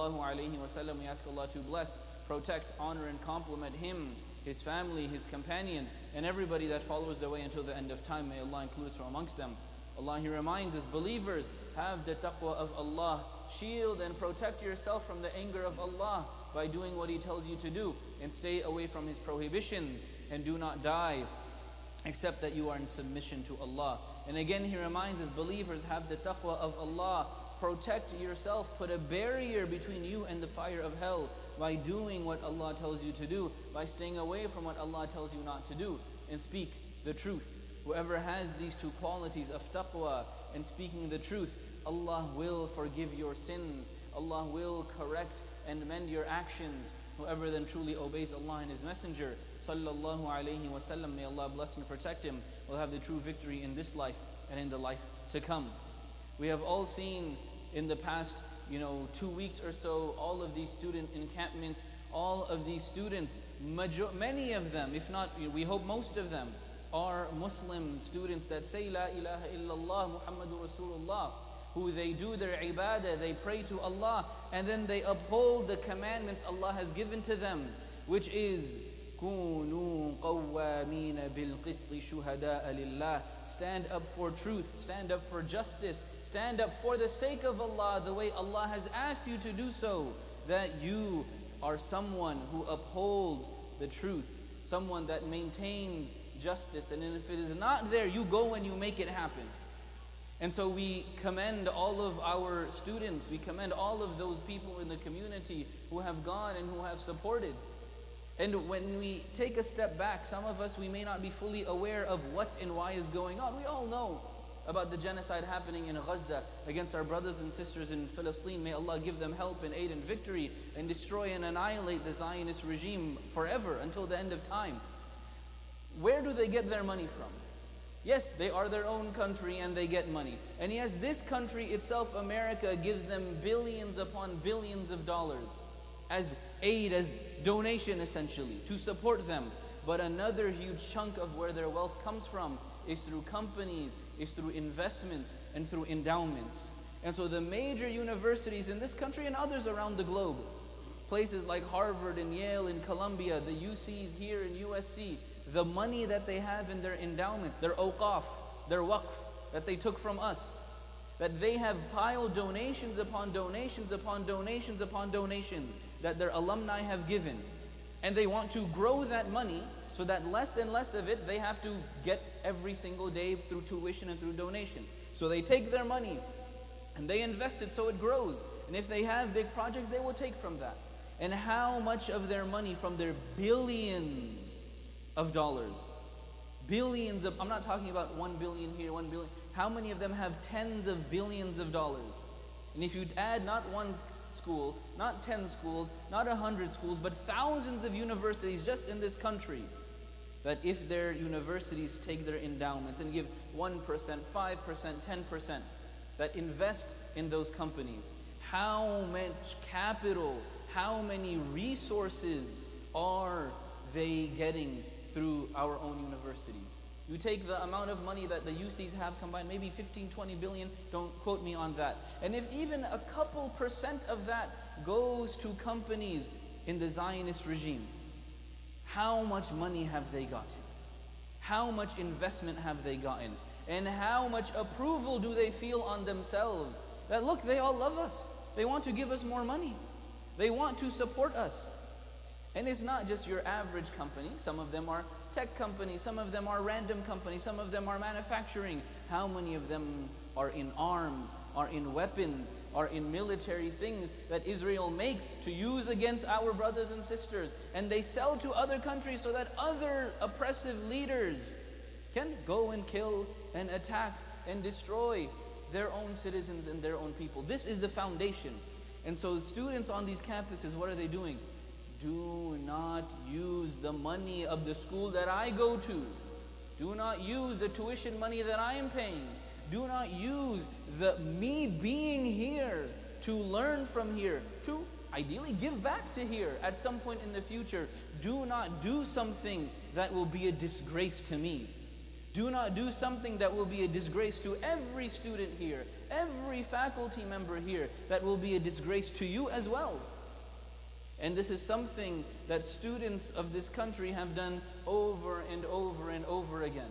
sallallahu alayhi wa sallam. We ask Allah to bless, protect, honor and compliment him, his family, his companions, and everybody that follows their way until the end of time. May Allah include us from amongst them. Allah, He reminds us, believers, have the taqwa of Allah. Shield and protect yourself from the anger of Allah by doing what He tells you to do, and stay away from His prohibitions, and do not die except that you are in submission to Allah. And again He reminds us, believers, have the taqwa of Allah. Protect yourself, put a barrier between you and the fire of hell by doing what Allah tells you to do, by staying away from what Allah tells you not to do, and speak the truth. Whoever has these two qualities of taqwa and speaking the truth, Allah will forgive your sins. Allah will correct and mend your actions. Whoever then truly obeys Allah and His Messenger, sallallahu alayhi wa sallam, may Allah bless and protect him, will have the true victory in this life and in the life to come. We have all seen in the past 2 weeks or so, all of these student encampments, all of these students, many of them, if not, we hope most of them, are Muslim students that say La ilaha illallah Muhammadur Rasulullah, who they do their ibadah, they pray to Allah, and then they uphold the commandments Allah has given to them, which is كُونُوا قَوَّامِينَ بِالْقِسْطِ شُهَدَاءَ لِلَّهِ. Stand up for truth, stand up for justice, stand up for the sake of Allah, the way Allah has asked you to do so, that you are someone who upholds the truth, someone that maintains justice, and if it is not there, you go and you make it happen. And so we commend all of our students, we commend all of those people in the community who have gone and who have supported. And when we take a step back, some of us, we may not be fully aware of what and why is going on. We all know about the genocide happening in Gaza against our brothers and sisters in Palestine. May Allah give them help and aid and victory, and destroy and annihilate the Zionist regime forever until the end of time. Where do they get their money from? Yes, they are their own country and they get money. And yes, this country itself, America, gives them billions upon billions of dollars as aid, as donation essentially, to support them. But another huge chunk of where their wealth comes from is through companies, is through investments, and through endowments. And so the major universities in this country and others around the globe, places like Harvard and Yale and Columbia, the UCs here in USC, the money that they have in their endowments, their awqaf, their waqf that they took from us, that they have piled donations upon donations upon donations upon donations that their alumni have given. And they want to grow that money so that less and less of it they have to get every single day through tuition and through donation. So they take their money and they invest it so it grows. And if they have big projects, they will take from that. And how much of their money from their billions of dollars, billions of, I'm not talking about 1 billion here, 1 billion, how many of them have tens of billions of dollars? And if you add not one school, not 10 schools, not 100 schools, but thousands of universities just in this country, that if their universities take their endowments and give 1%, 5%, 10%, that invest in those companies, how much capital, how many resources are they getting through our own universities? You take the amount of money that the UCs have combined, maybe 15, 20 billion, don't quote me on that. And if even a couple percent of that goes to companies in the Zionist regime, how much money have they gotten? How much investment have they gotten? And how much approval do they feel on themselves? That look, they all love us. They want to give us more money. They want to support us. And it's not just your average company. Some of them are tech companies, some of them are random companies, some of them are manufacturing. How many of them are in arms, are in weapons, are in military things that Israel makes to use against our brothers and sisters, and they sell to other countries so that other oppressive leaders can go and kill and attack and destroy their own citizens and their own people. This is the foundation. And so students on these campuses, what are they doing? Do not use the money of the school that I go to. Do not use the tuition money that I am paying. Do not use me being here to learn from here, to ideally give back to here at some point in the future. Do not do something that will be a disgrace to me. Do not do something that will be a disgrace to every student here, every faculty member here that will be a disgrace to you as well. And this is something that students of this country have done over and over and over again.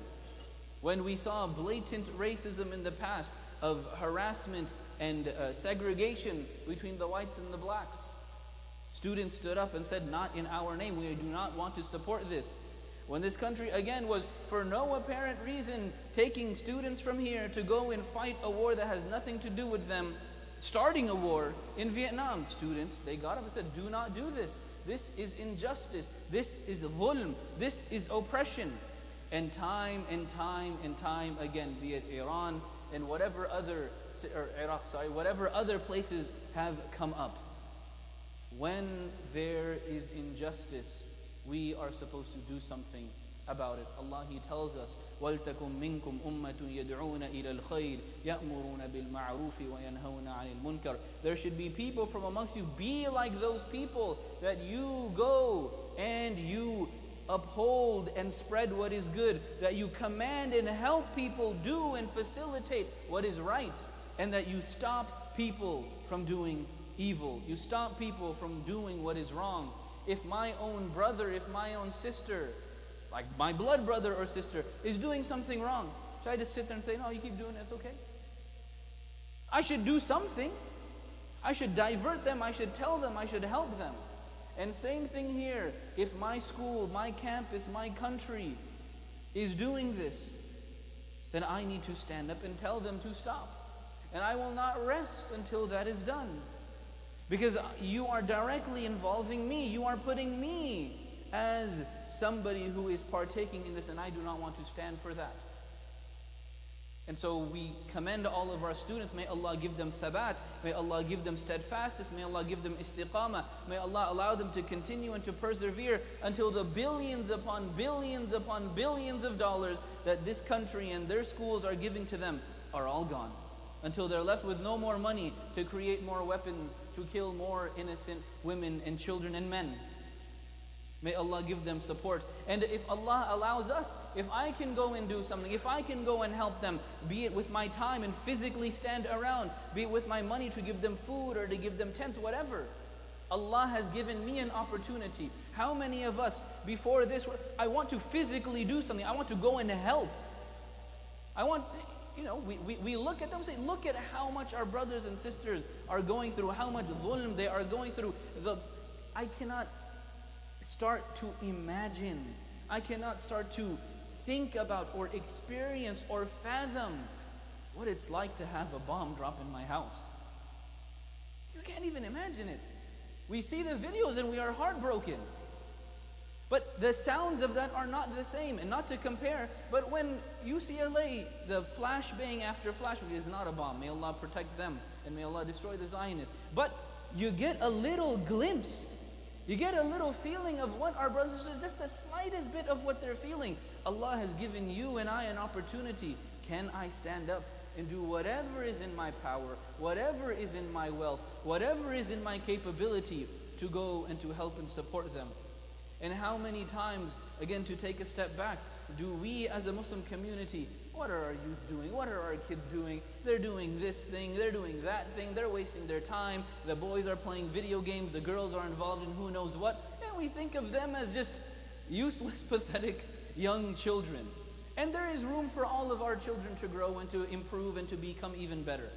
When we saw blatant racism in the past of harassment and segregation between the whites and the blacks, students stood up and said, not in our name, we do not want to support this. When this country again was, for no apparent reason, taking students from here to go and fight a war that has nothing to do with them, starting a war in Vietnam, students, they got up and said, do not do this. This is injustice. This is dhulm. This is oppression. And time and time and time again, be it Iran and whatever other, or Iraq, sorry, whatever other places have come up. When there is injustice, we are supposed to do something about it. Allah, He tells us, وَلْتَكُمْ مِنْكُمْ أُمَّةٌ يَدْعُونَ إِلَى الْخَيْرِ يَأْمُرُونَ بِالْمَعْرُوفِ وَيَنْهَوْنَ عَنِ الْمُنْكَرِ. There should be people from amongst you, be like those people that you go and you uphold and spread what is good, that you command and help people do and facilitate what is right, and that you stop people from doing evil. You stop people from doing what is wrong. If my own brother, if my own sister, like my blood brother or sister, is doing something wrong, should I just sit there and say, no, you keep doing it, it's okay? I should do something. I should divert them, I should tell them, I should help them. And same thing here. If my school, my campus, my country is doing this, then I need to stand up and tell them to stop. And I will not rest until that is done. Because you are directly involving me. You are putting me as somebody who is partaking in this, and I do not want to stand for that. And so we commend all of our students. May Allah give them thabat. May Allah give them steadfastness. May Allah give them istiqamah. May Allah allow them to continue and to persevere until the billions upon billions upon billions of dollars that this country and their schools are giving to them are all gone. Until they're left with no more money to create more weapons, to kill more innocent women and children and men. May Allah give them support. And if Allah allows us, if I can go and do something, if I can go and help them, be it with my time and physically stand around, be it with my money to give them food or to give them tents, whatever. Allah has given me an opportunity. How many of us before this, I want to physically do something, I want to go and help. I want, we look at them and say, look at how much our brothers and sisters are going through, how much dhulm they are going through. I cannot start to imagine, I cannot start to think about or experience or fathom what it's like to have a bomb drop in my house. You can't even imagine it. We see the videos and we are heartbroken. But the sounds of that are not the same, and not to compare, but when UCLA, the flashbang after flashbang is not a bomb. May Allah protect them and may Allah destroy the Zionists. But you get a little glimpse. You get a little feeling of what our brothers and sisters, just the slightest bit of what they're feeling. Allah has given you and I an opportunity. Can I stand up and do whatever is in my power, whatever is in my wealth, whatever is in my capability to go and to help and support them? And how many times, again, to take a step back, do we as a Muslim community, what are our youth doing? What are our kids doing? They're doing this thing, they're doing that thing, they're wasting their time. The boys are playing video games, the girls are involved in who knows what. And we think of them as just useless, pathetic young children. And there is room for all of our children to grow and to improve and to become even better.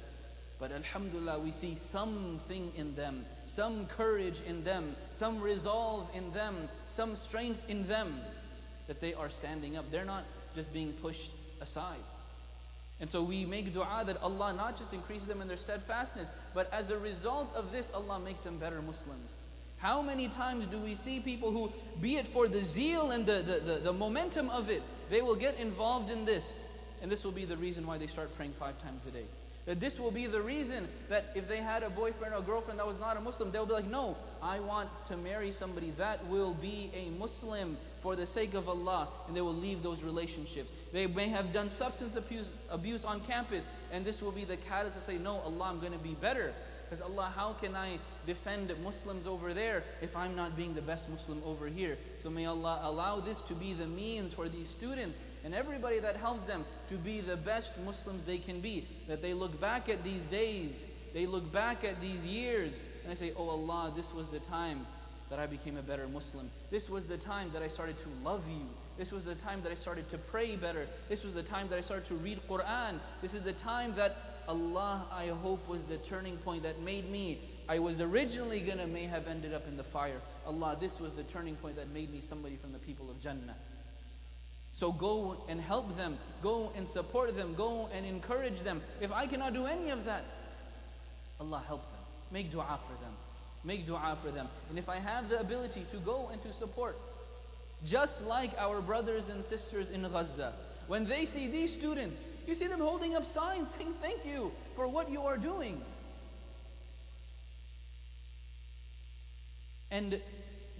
But alhamdulillah, we see something in them, some courage in them, some resolve in them, some strength in them, that they are standing up. They're not just being pushed aside. And so we make dua that Allah not just increases them in their steadfastness, but as a result of this, Allah makes them better Muslims. How many times do we see people who, be it for the zeal and the momentum of it, they will get involved in this, and this will be the reason why they start praying 5 times a day. That this will be the reason that if they had a boyfriend or girlfriend that was not a Muslim, they'll be like, no, I want to marry somebody that will be a Muslim for the sake of Allah, and they will leave those relationships. They may have done substance abuse on campus, and this will be the catalyst to say, no, Allah, I'm going to be better. Because Allah, how can I defend Muslims over there if I'm not being the best Muslim over here? So may Allah allow this to be the means for these students and everybody that helps them to be the best Muslims they can be. That they look back at these days, they look back at these years, and they say, oh Allah, this was the time that I became a better Muslim. This was the time that I started to love you. This was the time that I started to pray better. This was the time that I started to read Quran. This is the time that Allah, I hope, was the turning point that made me. I was originally may have ended up in the fire. Allah, this was the turning point that made me somebody from the people of Jannah. So go and help them. Go and support them. Go and encourage them. If I cannot do any of that, Allah help them. Make dua for them. Make dua for them. And if I have the ability to go and to support, just like our brothers and sisters in Gaza, when they see these students, you see them holding up signs saying thank you for what you are doing. And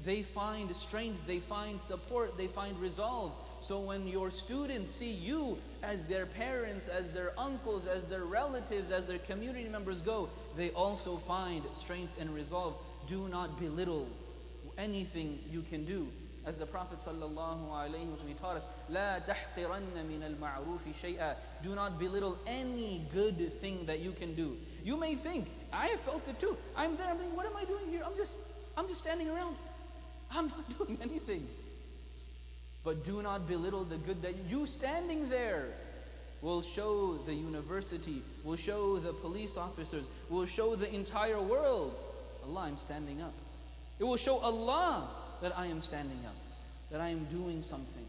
they find strength, they find support, they find resolve. So when your students see you as their parents, as their uncles, as their relatives, as their community members go, they also find strength and resolve. Do not belittle anything you can do. As the Prophet ﷺ taught us, لا تحقرن من المعروف شيئا. Do not belittle any good thing that you can do. You may think, I have felt it too. I'm there, I'm thinking, what am I doing here? I'm just standing around. I'm not doing anything. But do not belittle the good that you standing there will show the university, will show the police officers, will show the entire world, Allah, I'm standing up. It will show Allah that I am standing up, that I am doing something.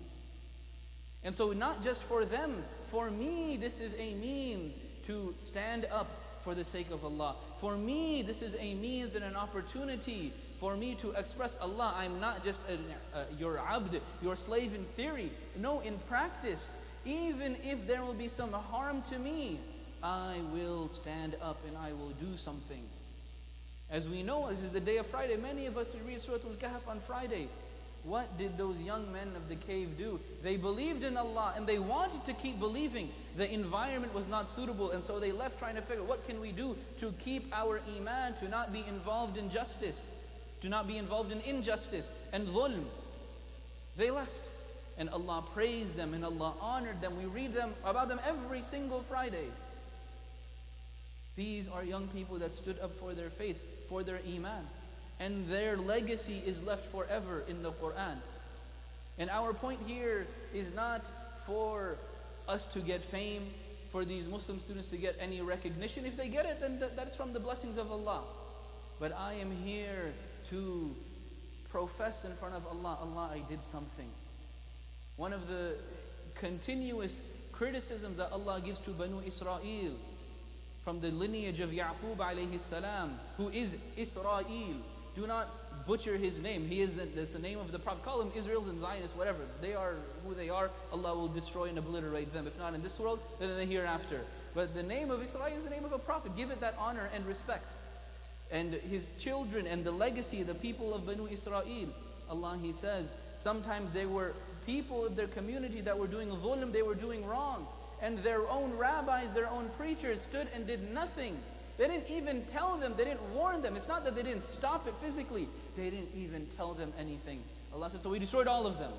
And so not just for them, for me this is a means to stand up for the sake of Allah. For me this is a means and an opportunity for me to express, Allah, I'm not just your abd, your slave in theory. No, in practice, even if there will be some harm to me, I will stand up and I will do something. As we know, this is the day of Friday. Many of us read Surah Al-Kahf on Friday. What did those young men of the cave do? They believed in Allah and they wanted to keep believing. The environment was not suitable, and so they left trying to figure what can we do to keep our iman, to not be involved in justice, to not be involved in injustice and dhulm. They left. And Allah praised them and Allah honored them. We read about them every single Friday. These are young people that stood up for their faith, for their iman. And their legacy is left forever in the Quran. And our point here is not for us to get fame, for these Muslim students to get any recognition. If they get it, then that's from the blessings of Allah. But I am here to profess in front of Allah, Allah, I did something. One of the continuous criticisms that Allah gives to Banu Israel from the lineage of Ya'qub alayhi salam, who is Israel. Do not butcher his name. That's the name of the Prophet. Call him Israel and Zionists, whatever. They are who they are. Allah will destroy and obliterate them. If not in this world, then in the hereafter. But the name of Israel is the name of a prophet. Give it that honor and respect. And his children and the legacy, the people of Banu Israel, Allah, He says, sometimes they were people of their community that were doing dhulm, they were doing wrong. And their own rabbis, their own preachers stood and did nothing. They didn't even tell them, they didn't warn them. It's not that they didn't stop it physically. They didn't even tell them anything. Allah said, so we destroyed all of them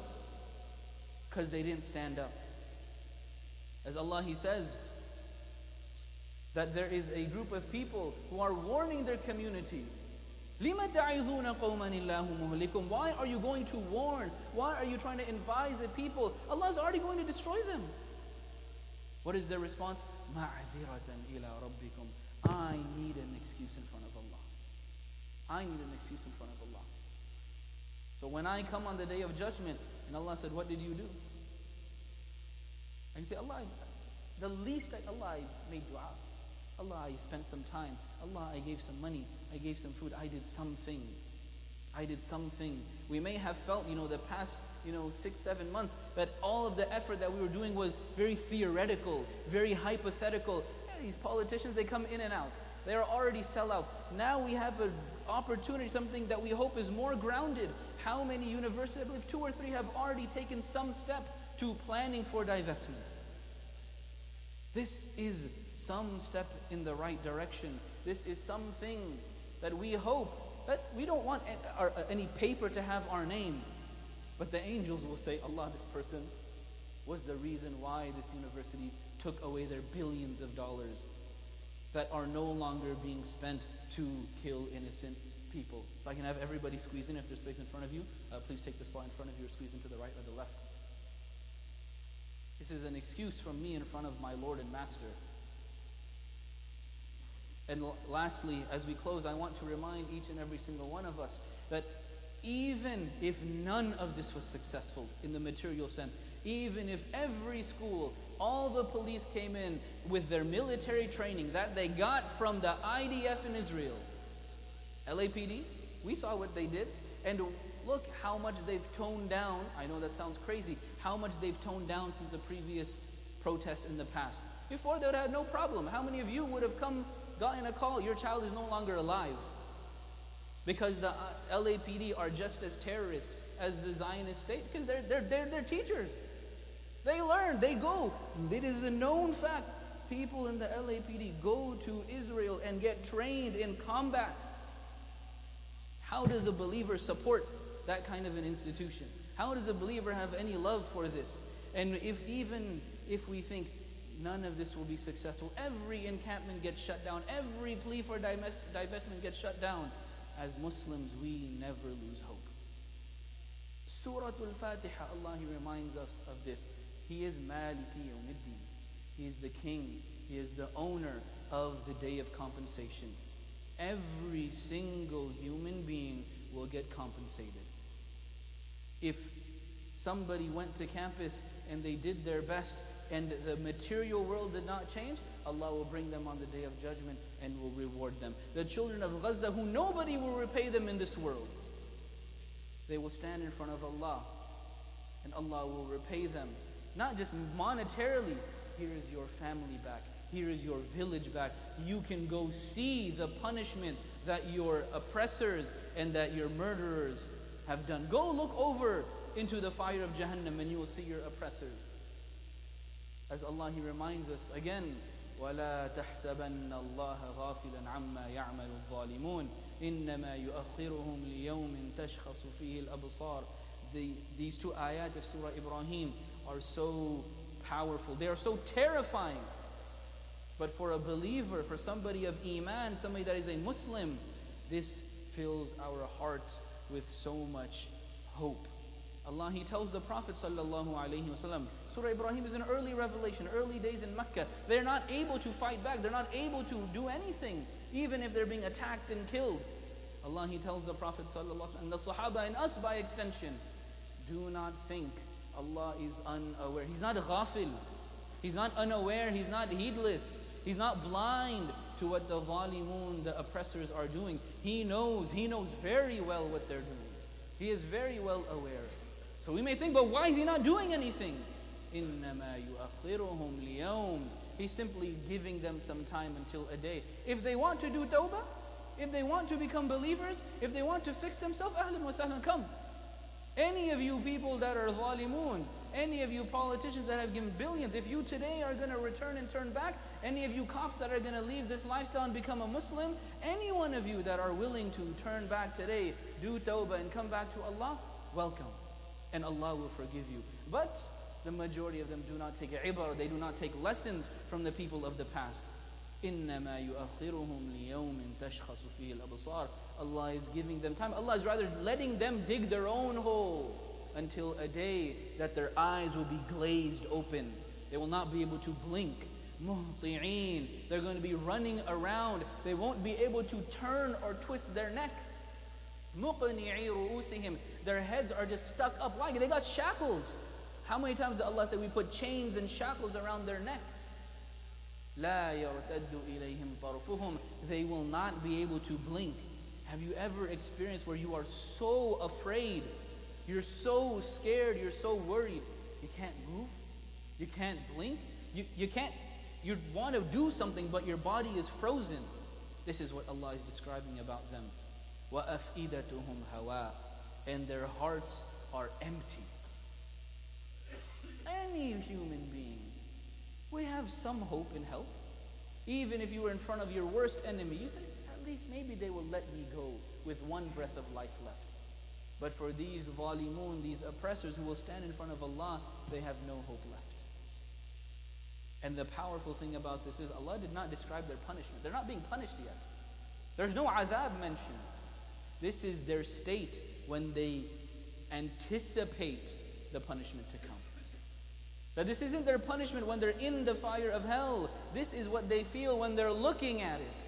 because they didn't stand up. As Allah, He says, that there is a group of people who are warning their community. لِمَ تَعِذُونَ قَوْمًا اللَّهُ مُهْلِكُمْ. Why are you going to warn? Why are you trying to advise the people? Allah is already going to destroy them. What is their response? مَعْذِرَةً إِلَىٰ رَبِّكُمْ. I need an excuse in front of Allah. I need an excuse in front of Allah. So when I come on the day of judgment, and Allah said, what did you do? I can say, Allah, the least Allah, I made dua. Allah, I spent some time. Allah, I gave some money. I gave some food. I did something. I did something. We may have felt, the past, 6-7 months, that all of the effort that we were doing was very theoretical, very hypothetical. These politicians, they come in and out. They are already sellouts. Now we have an opportunity, something that we hope is more grounded. How many universities, I believe 2 or 3, have already taken some step to planning for divestment. This is some step in the right direction. This is something that we hope, that we don't want any paper to have our name. But the angels will say, Allah, this person was the reason why this university took away their billions of dollars that are no longer being spent to kill innocent people. If I can have everybody squeeze in, if there's space in front of you, please take the spot in front of you or squeeze into the right or the left. This is an excuse from me in front of my Lord and Master. And lastly, as we close, I want to remind each and every single one of us that even if none of this was successful in the material sense, even if every school, all the police came in with their military training that they got from the IDF in Israel, LAPD, we saw what they did, and look how much they've toned down. I know that sounds crazy, how much they've toned down since the previous protests in the past. Before, they would have had no problem. How many of you would have gotten a call, your child is no longer alive? Because the LAPD are just as terrorist as the Zionist state, because they're teachers. They learn, they go. It is a known fact. People in the LAPD go to Israel and get trained in combat. How does a believer support that kind of an institution? How does a believer have any love for this? And even if we think none of this will be successful, every encampment gets shut down, every plea for divestment gets shut down, as Muslims, we never lose hope. Surah Al-Fatiha, Allah, He reminds us of this. He is Maliki Yawmiddin. He is the king. He is the owner of the day of compensation. Every single human being will get compensated. If somebody went to campus and they did their best and the material world did not change, Allah will bring them on the day of judgment and will reward them. The children of Gaza, who nobody will repay them in this world, they will stand in front of Allah and Allah will repay them. Not just monetarily, here is your family back, here is your village back. You can go see the punishment that your oppressors and that your murderers have done. Go look over into the fire of Jahannam and you will see your oppressors. As Allah, He reminds us again, وَلَا تَحْسَبَنَّ اللَّهَ غَافِلًا عَمَّا يَعْمَلُ الظَّالِمُونَ إِنَّمَا يُؤَخِّرُهُمْ لِيَوْمٍ تَشْخَصُ فِيهِ الْأَبْصَارِ. These two ayat of Surah Ibrahim are so powerful. They are so terrifying. But for a believer, for somebody of Iman, somebody that is a Muslim, this fills our heart with so much hope. Allah, He tells the Prophet sallallahu alaihi wasallam, Surah Ibrahim is an early revelation, early days in Mecca. They're not able to fight back. They're not able to do anything, even if they're being attacked and killed. Allah, He tells the Prophet sallallahu alaihi wasallam, and the Sahaba and us by extension, do not think Allah is unaware. He's not ghafil. He's not unaware. He's not heedless. He's not blind to what the zalimun, the oppressors, are doing. He knows very well what they're doing. He is very well aware. So we may think, but why is He not doing anything? إِنَّمَا يُؤَخِّرُهُمْ لِيَوْمٍ. He's simply giving them some time until a day. If they want to do tawbah, if they want to become believers, if they want to fix themselves, ahlan wa sahlan, come. Any of you people that are zalimun, any of you politicians that have given billions, if you today are going to return and turn back, any of you cops that are going to leave this lifestyle and become a Muslim, any one of you that are willing to turn back today, do tawbah and come back to Allah, welcome. And Allah will forgive you. But the majority of them do not take ibar, they do not take lessons from the people of the past. إِنَّمَا يُؤَخِّرُهُمْ لِيَوْمٍ تَشْخَصُ فِيهِ الْأَبْصَارِ. Allah is giving them time. Allah is rather letting them dig their own hole until a day that their eyes will be glazed open. They will not be able to blink. مُهْطِعِينَ. They're going to be running around. They won't be able to turn or twist their neck. مُقْنِعِي رُؤُوسِهِمْ. Their heads are just stuck up. Why? They got shackles. How many times did Allah say we put chains and shackles around their neck? لَا يَرْتَدُّ إِلَيْهِمْ طَرْفُهُمْ. They will not be able to blink. Have you ever experienced where you are so afraid, you're so scared, you're so worried, you can't move, you can't blink, you want to do something but your body is frozen? This is what Allah is describing about them. وَأَفْئِدَتُهُمْ هَوَاء. And their hearts are empty. Any human being, we have some hope in help. Even if you were in front of your worst enemy, you say, at least maybe they will let me go with one breath of life left. But for these zalimun, these oppressors who will stand in front of Allah, they have no hope left. And the powerful thing about this is Allah did not describe their punishment. They're not being punished yet. There's no adhab mentioned. This is their state when they anticipate the punishment to come. That this isn't their punishment when they're in the fire of hell. This is what they feel when they're looking at it.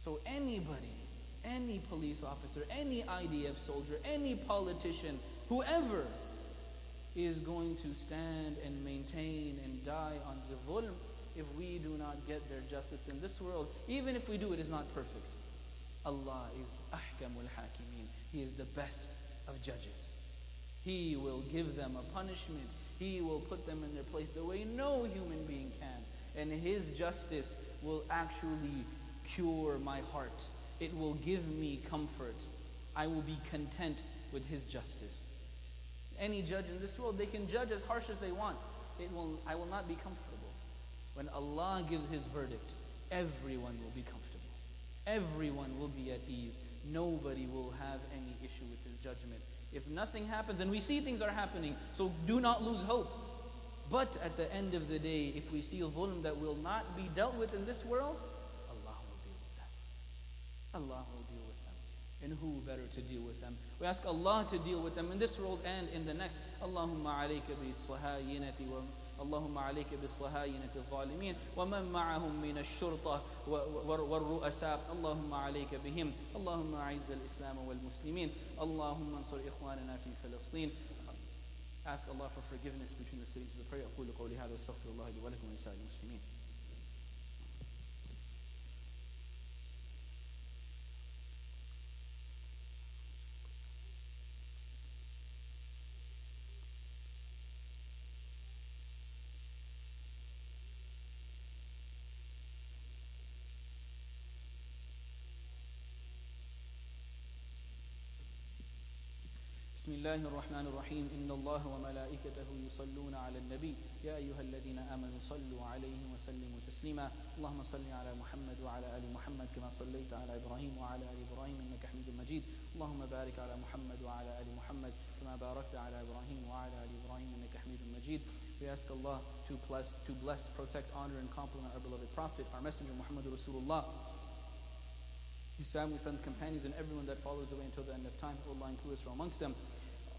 So anybody, any police officer, any IDF soldier, any politician, whoever is going to stand and maintain and die on the dhulm, if we do not get their justice in this world, even if we do, it is not perfect. Allah is ahkamul hakimin. He is the best of judges. He will give them a punishment. He will put them in their place the way no human being can. And His justice will actually cure my heart. It will give me comfort. I will be content with His justice. Any judge in this world, they can judge as harsh as they want. I will not be comfortable. When Allah gives His verdict, everyone will be comfortable. Everyone will be at ease. Nobody will have any issue with His judgment. If nothing happens, and we see things are happening, so do not lose hope. But at the end of the day, if we see a dhulm that will not be dealt with in this world, Allah will deal with them. Allah will deal with them. And who better to deal with them? We ask Allah to deal with them in this world and in the next. Allahumma alayka bis-sahayinati wa اللهم عليك بالصهاينة الظالمين ومن معهم من الشرطة والرؤساء اللهم عليك بهم اللهم أعز الإسلام والمسلمين اللهم انصر إخواننا في فلسطين. Ask Allah for forgiveness between the stages of prayer. أقول قولي هذا واستغفر الله لي ولكم ولسائر المسلمين. بسم الله الرحمن الرحيم إن الله وملائكته يصلون على النبي يا أيها الذين آمنوا صلوا عليه وسلموا تسليما اللهم صل على محمد وعلى آل محمد كما صليت على إبراهيم وعلى آل إبراهيم إنك حميد مجيد اللهم بارك على محمد وعلى آل محمد كما باركت على إبراهيم وعلى آل إبراهيم إنك حميد مجيد. We ask Allah to bless, protect, honor and compliment our beloved Prophet, our Messenger Muhammad Rasulullah, his family, friends, companions, and everyone that follows the way until the end of time. Allah include us from amongst them.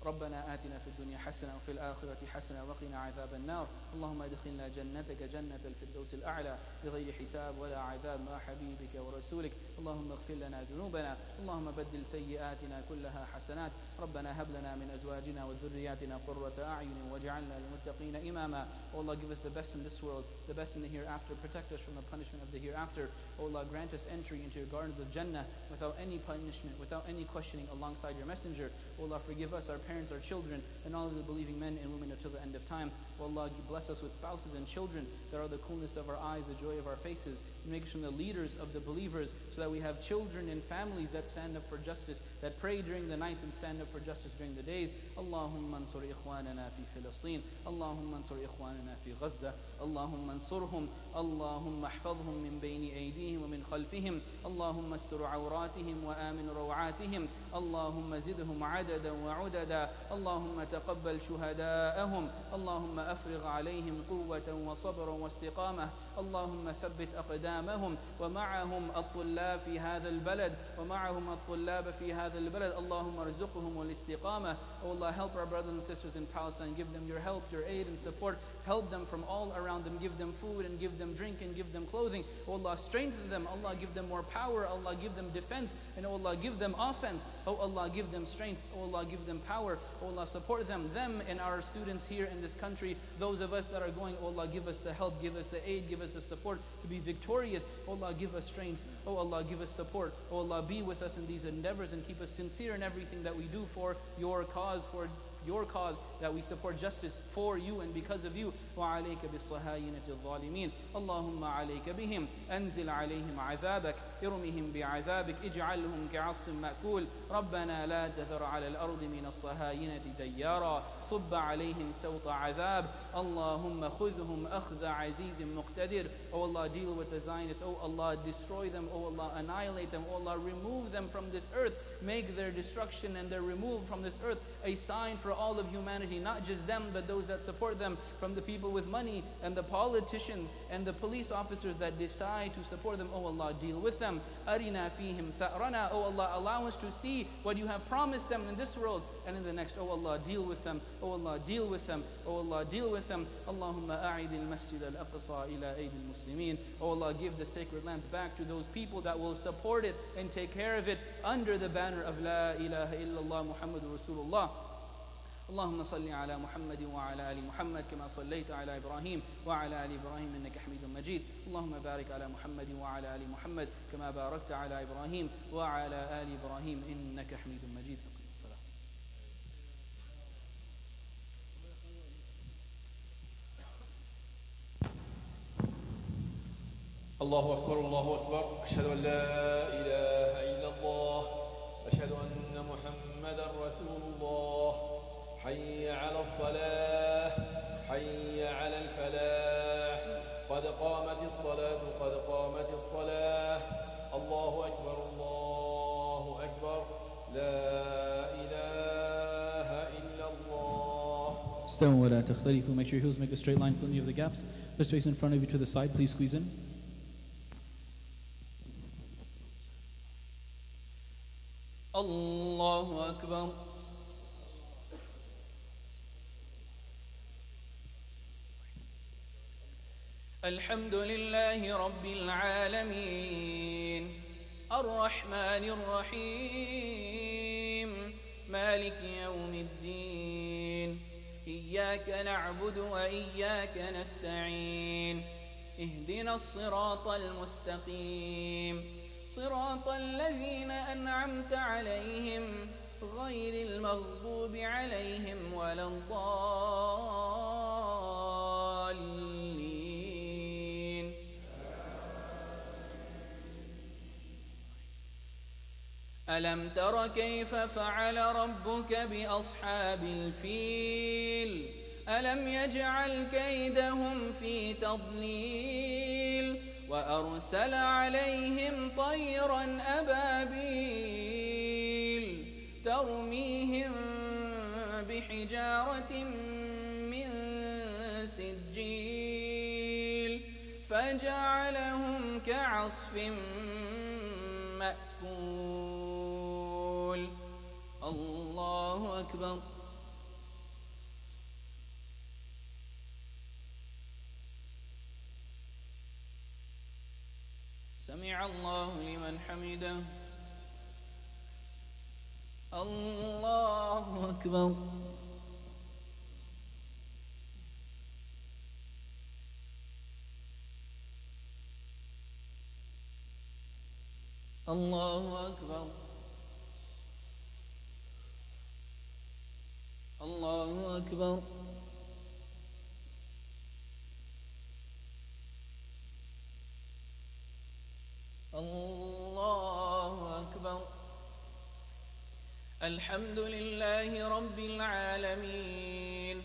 ربنا آتنا في الدنيا حسنة وفي الآخرة حسنة وقنا عذاب النار اللهم ادخلنا جنتك جنة الفردوس الأعلى بغير حساب ولا عذاب مع حبيبك ورسولك اللهم اغفر لنا ذنوبنا اللهم بدل سيئاتنا كلها حسنات ربنا هب لنا من أزواجنا وذرياتنا قرة أعين واجعلنا للمتقين إماما. Oh Allah, give us the best in this world, the best in the hereafter. Protect us from the punishment of the hereafter. Oh Allah, grant us entry into your gardens of Jannah without any punishment, without any questioning alongside your messenger. Oh Allah, forgive us, our parents, our children, and all of the believing men and women until the end of time. Oh Allah, bless us with spouses and children that are the coolness of our eyes, the joy of our faces. And make us from the leaders of the believers so that we have children and families that stand up for justice, that pray during the night and stand up for justice during the days. Allahumma ansur ikhwanana fi Filastin. Allahumma ansur ikhwanana fi Gaza. Allahumma ansurhum. Allahumma ahfadhum min bayni aydihim wa min khalfihim. Allahumma astur awratihim wa amin rawatihim. Allahumma zidhum adadan wa udada. Allahumma taqabbal shuhada'ahum. Allahumma أفرغ عليهم قوة وصبرا واستقامة اللهم ثبت أقدامهم ومعهم الطلاب في هذا البلد اللهم ارزقهم الاستقامة. Oh Allah, help our brothers and sisters in Palestine. Give them your help, your aid and support. Help them from all around them. Give them food and give them drink and give them clothing. Oh Allah, strengthen them. Allah, give them more power. Allah, give them defense. And oh Allah, give them offense. Oh Allah, give them strength. Oh Allah, give them power. Oh Allah, support them and our students here in this country. Those of us that are going, oh Allah, give us the help, give us the aid, give us the support to be victorious. Oh Allah, give us strength. Oh Allah, give us support. Oh Allah, be with us in these endeavors and keep us sincere in everything that we do for your cause, that we support justice for you and because of you. وعليك بالصهاينة الظالمين. اللهم عليك بهم، أنزل عليهم عذابك، ارمهم بعذابك، اجعلهم كعصف مأكول. ربنا لا تذر على الأرض من الصهاينة ديارا، صب عليهم سوط عذاب. اللهم خذهم أخذ عزيز مقتدر. Oh Allah, deal with the Zionists. Oh Allah, destroy them. Oh Allah, annihilate them. Oh Allah, remove them from this earth. Make their destruction and their removal from this earth a sign for all of humanity, not just them, but those that support them, from the people with money and the politicians and the police officers that decide to support them. Oh Allah, deal with them. Arina fihim tha'rana. Oh Allah, allow us to see what you have promised them in this world and in the next. Oh Allah, deal with them. Oh Allah, deal with them. Oh Allah, deal with them. Allahumma a'id al-masjid al-aqsa ila ayd al-muslimin. Oh Allah, give the sacred lands back to those people that will support it and take care of it under the banner of La ilaha illallah Muhammadur Rasulullah. اللهم صل على محمد وعلى آل محمد كما صليت على إبراهيم وعلى آل إبراهيم إنك حميد مجيد. اللهم بارك على محمد وعلى آل محمد كما باركت على إبراهيم وعلى آل إبراهيم إنك حميد مجيد. الله أكبر الله أكبر. أشهد أن لا إله إلا الله، أشهد أن محمدا رسول الله. حي على الصلاة، حي على الفلاح، قد قامت الصلاة، قد قامت الصلاة. الله أكبر الله أكبر، لا إله إلا الله. استووا ولا تختلفوا. Make sure your heels make a straight line from any of the gaps. The space in front of you to the side, please squeeze in. الله أكبر. الحمد لله رب العالمين، الرحمن الرحيم، مالك يوم الدين. إياك نعبد وإياك نستعين، اهدنا الصراط المستقيم، صراط الذين أنعمت عليهم غير المغضوب عليهم ولا الضالين. ألم تر كيف فعل ربك بأصحاب الفيل؟ ألم يجعل كيدهم في تضليل؟ وأرسل عليهم طيرا أبابيل ترميهم بحجارة من سجيل فجعلهم كعصف مأكول. الله أكبر. سمع الله لمن حمده. الله أكبر. الله أكبر. الله أكبر. الله أكبر. الحمد لله رب العالمين،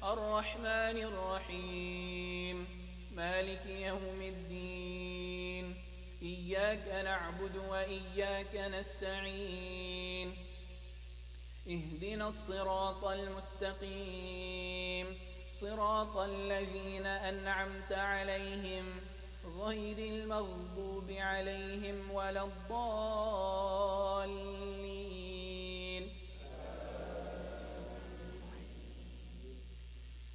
الرحمن الرحيم، مالك يوم الدين. إياك نعبد وإياك نستعين، اهدنا الصراط المستقيم، صراط الذين أنعمت عليهم غير المغضوب عليهم ولا الضالين.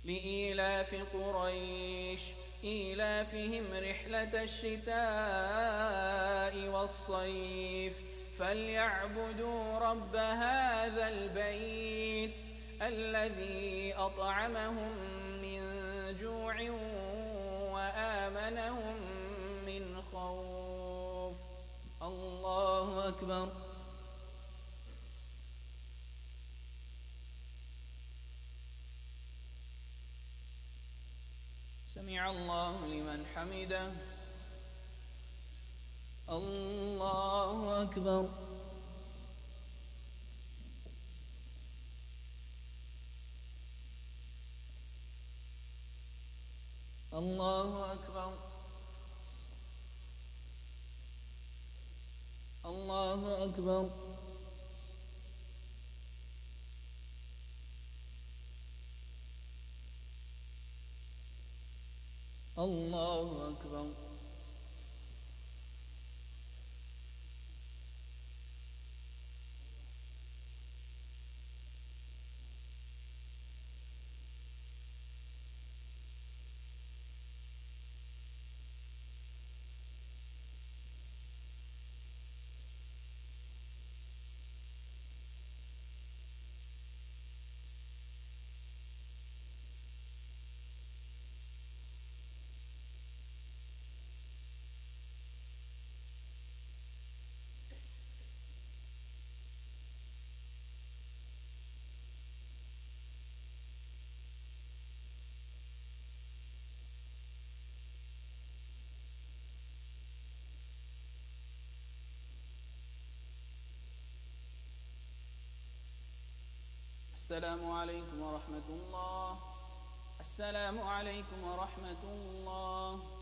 لإيلاف قريش إيلافهم رحلة الشتاء والصيف فليعبدوا رب هذا البيت الذي أطعمهم من جوع وآمنهم من خوف. الله أكبر. سمع الله لمن حمده الله أكبر الله أكبر الله أكبر الله أكبر السلام عليكم ورحمة الله السلام عليكم ورحمة الله